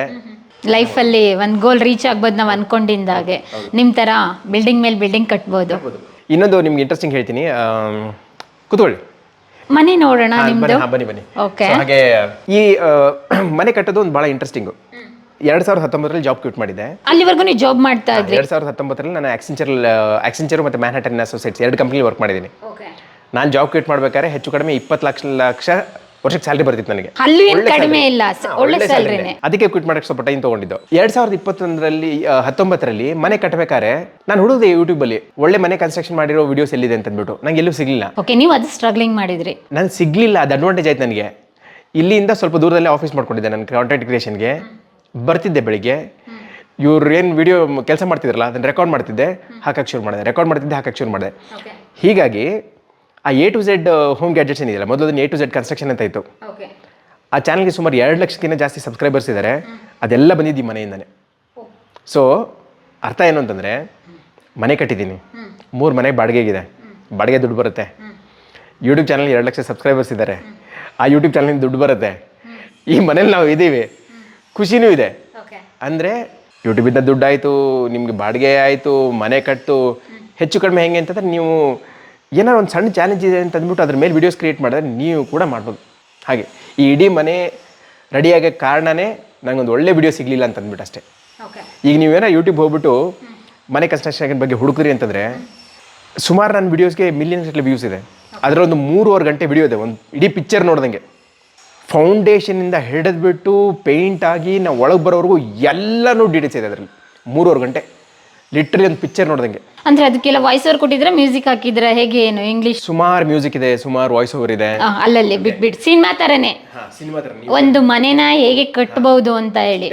ಲೈಫಲ್ಲಿ ಒಂದು ಗೋಲ್ ರೀಚ್ ಆಗ್ಬೋದು. ನಾವು ಅನ್ಕೊಂಡಿದ್ದಾಗೆ ನಿಮ್ಮ ಥರ ಬಿಲ್ಡಿಂಗ್ ಮೇಲೆ ಬಿಲ್ಡಿಂಗ್ ಕಟ್ಬೋದು. ಇನ್ನೊಂದು ನಿಮ್ಗೆ ಇಂಟ್ರೆಸ್ಟಿಂಗ್ ಹೇಳ್ತೀನಿ, ಕೂತ್ಕೊಳ್ಳಿ. ಮನೆ ನೋಡೋಣ ನಿಮ್ಮದು. ಬನ್ನಿ. ಓಕೆ. ಹಾಗೆ ಈ ಮನೆ ಕಟ್ಟೋದು ಒಂದು ಭಾಳ ಇಂಟ್ರೆಸ್ಟಿಂಗು. 2019ರಲ್ಲಿ ಜಾಬ್ ಕ್ವಿಟ್ ಮಾಡಿದ್ದೆ. ಅಲ್ಲಿವರೆಗೂ ನೀವು ಜಾಬ್ ಮಾಡ್ತಾ ಇದ್ರಿ? 2019ರಲ್ಲಿ ನಾನು ಆಕ್ಸೆಂಚರ್ ಮತ್ತು ಮ್ಯಾನ್ಹ್ಯಾಟನ್ ಅಸೋಸಿಯೇಟ್ಸ್ 2 ಕಂಪ್ನಿ ವರ್ಕ್ ಮಾಡಿದ್ದೀನಿ. ನಾನು ಜಾಬ್ ಕ್ವಿಟ್ ಮಾಡ್ಬೇಕಾದ್ರೆ ಹೆಚ್ಚು ಕಡಿಮೆ 20 ಲಕ್ಷ ವರ್ಷಕ್ಕೆ ಸ್ಯಾಲ್ರಿ ಬರ್ತಿತ್ತು ನನಗೆ. ಅಲ್ಲೂ ಏನು ಕಡಿಮೆ ಇಲ್ಲ, ಒಳ್ಳೆ ಸ್ಯಾಲ್ರಿನೇ. ಅದಕ್ಕೆ ಕ್ವಿಟ್ ಮಾಡಕ್ಕೆ ಸ್ವಲ್ಪ ಟೈಮ್ ತೊಗೊಂಡಿದ್ದು. 2019ರಲ್ಲಿ ಮನೆ ಕಟ್ಟಬೇಕಾದ್ರೆ ನಾನು ಹುಡುಗದೆ ಯೂಟ್ಯೂಬಲ್ಲಿ ಒಳ್ಳೆ ಮನೆ ಕನ್ಸ್ಟ್ರಕ್ಷನ್ ಮಾಡಿರೋ ವಿಡಿಯೋಸ್ ಎಲ್ಲಿದೆ ಅಂತ ಅಂದ್ಬಿಟ್ಟು ನಂಗೆ ಎಲ್ಲೂ ಸಿಗಲಿಲ್ಲ. ಓಕೆ, ನೀವು ಅದು ಸ್ಟ್ರಗ್ಲಿಂಗ್ ಮಾಡಿದ್ರಿ. ನಾನು ಸಿಗಲಿಲ್ಲ, ಅದು ಅಡ್ವಾಂಟೇಜ್ ಆಯ್ತು ನನಗೆ. ಇಲ್ಲಿಂದ ಸ್ವಲ್ಪ ದೂರದಲ್ಲೇ ಆಫೀಸ್ ಮಾಡ್ಕೊಂಡಿದ್ದೆ ನಾನು ಕಾಂಟೆಂಟ್ ಕ್ರಿಯೇಷನ್ಗೆ. ಬರ್ತಿದ್ದೆ ಬೆಳಿಗ್ಗೆ, ಇವ್ರು ಏನು ವಿಡಿಯೋ ಕೆಲಸ ಮಾಡ್ತಿದ್ರಲ್ಲ ಅದನ್ನು ರೆಕಾರ್ಡ್ ಮಾಡ್ತಿದ್ದೆ, ಹಾಕಕ್ಕೆ ಶುರು ಮಾಡಿದೆ. ಹೀಗಾಗಿ ಆ A to Z home gadgets ಏನಿದೆಯಲ್ಲ, ಮೊದಲು ಅದನ್ನು A to Z ಕನ್ಸ್ಟ್ರಕ್ಷನ್ ಅಂತ ಇತ್ತು. ಆ ಚಾನಲ್ಗೆ ಸುಮಾರು 2 ಲಕ್ಷಕ್ಕಿಂತ ಜಾಸ್ತಿ ಸಬ್ಸ್ಕ್ರೈಬರ್ಸ್ ಇದ್ದಾರೆ. ಅದೆಲ್ಲ ಬಂದಿದ್ದು ಈ ಮನೆಯಿಂದನೇ. ಸೊ ಅರ್ಥ ಏನು ಅಂತಂದರೆ, ಮನೆ ಕಟ್ಟಿದ್ದೀನಿ, 3 ಮನೆ ಬಾಡಿಗೆಗಿದೆ, ಬಾಡಿಗೆ ದುಡ್ಡು ಬರುತ್ತೆ. ಯೂಟ್ಯೂಬ್ ಚಾನಲ್ 2 ಲಕ್ಷ ಸಬ್ಸ್ಕ್ರೈಬರ್ಸ್ ಇದ್ದಾರೆ, ಆ ಯೂಟ್ಯೂಬ್ ಚಾನಲಿಂದ ದುಡ್ಡು ಬರುತ್ತೆ. ಈ ಮನೇಲಿ ನಾವು ಇದ್ದೀವಿ, ಖುಷಿನೂ ಇದೆ. ಅಂದರೆ ಯೂಟ್ಯೂಬಿಂದ ದುಡ್ಡಾಯಿತು, ನಿಮಗೆ ಬಾಡಿಗೆ ಆಯಿತು, ಮನೆ ಕಟ್ಟು. ಹೆಚ್ಚು ಕಡಿಮೆ ಹೆಂಗೆ ಅಂತಂದರೆ, ನೀವು ಏನಾದ್ರು ಒಂದು ಸಣ್ಣ ಚಾಲೆಂಜ್ ಇದೆ ಅಂತ ಅಂದ್ಬಿಟ್ಟು ಅದ್ರ ಮೇಲೆ ವೀಡಿಯೋಸ್ ಕ್ರಿಯೇಟ್ ಮಾಡಿದ್ರೆ ನೀವು ಕೂಡ ಮಾಡ್ಬೋದು. ಹಾಗೆ ಈ ಇಡೀ ಮನೆ ರೆಡಿಯಾಗೋಕ್ಕೆ ಕಾರಣನೇ ನನಗೊಂದು ಒಳ್ಳೆ ವಿಡಿಯೋ ಸಿಗಲಿಲ್ಲ ಅಂತ ಅಂದ್ಬಿಟ್ಟು ಅಷ್ಟೇ. ಈಗ ನೀವೇನೋ ಯೂಟ್ಯೂಬ್ ಹೋಗ್ಬಿಟ್ಟು ಮನೆ ಕನ್ಸ್ಟ್ರಕ್ಷನ್ ಬಗ್ಗೆ ಹುಡುಕ್ರಿ ಅಂತಂದರೆ ಸುಮಾರು ನನ್ನ ವೀಡಿಯೋಸ್ಗೆ ಮಿಲಿಯನ್ಸ್ ಗಟ್ಟಲೆ ವ್ಯೂಸ್ ಇದೆ. ಅದರೊಂದು 3.5 ಗಂಟೆ ವಿಡಿಯೋ ಇದೆ, ಒಂದು ಇಡೀ ಪಿಕ್ಚರ್ ನೋಡ್ದಂಗೆ. ಫೌಂಡೇಶನಿಂದ ಹಿಡಿದ್ಬಿಟ್ಟು ಪೇಂಟ್ ಆಗಿ ನಾವು ಒಳಗೆ ಬರೋವರೆಗೂ ಎಲ್ಲನೂ ಡೀಟೇಲ್ಸ್ ಇದೆ ಅದರಲ್ಲಿ. 3.5 ಗಂಟೆ ಲಿಟ್ರಲಿ ಒಂದು ಪಿಕ್ಚರ್ ನೋಡ್ದಂಗೆ. ಅಂದ್ರೆ ಅದಕ್ಕೆಲ್ಲ ವಾಯ್ಸ್ ಓವರ್ ಕೊಟ್ಟಿದ್ರೆ, ಮ್ಯೂಸಿಕ್ ಹಾಕಿದ್ರೆ, ಹೇಗೆ ಏನು ಇಂಗ್ಲಿಷ್? ಸುಮಾರು ಮ್ಯೂಸಿಕ್ ಇದೆ, ಸುಮಾರು ವಾಯ್ಸ್ ಓವರ್ ಇದೆ. ಅಲ್ಲಲ್ಲಿ ಬಿಟ್ ಸಿನಿಮಾ ತರನೇ, ಒಂದು ಮನೆನ ಹೇಗೆ ಕಟ್ಟಬಹುದು ಅಂತ ಹೇಳಿ.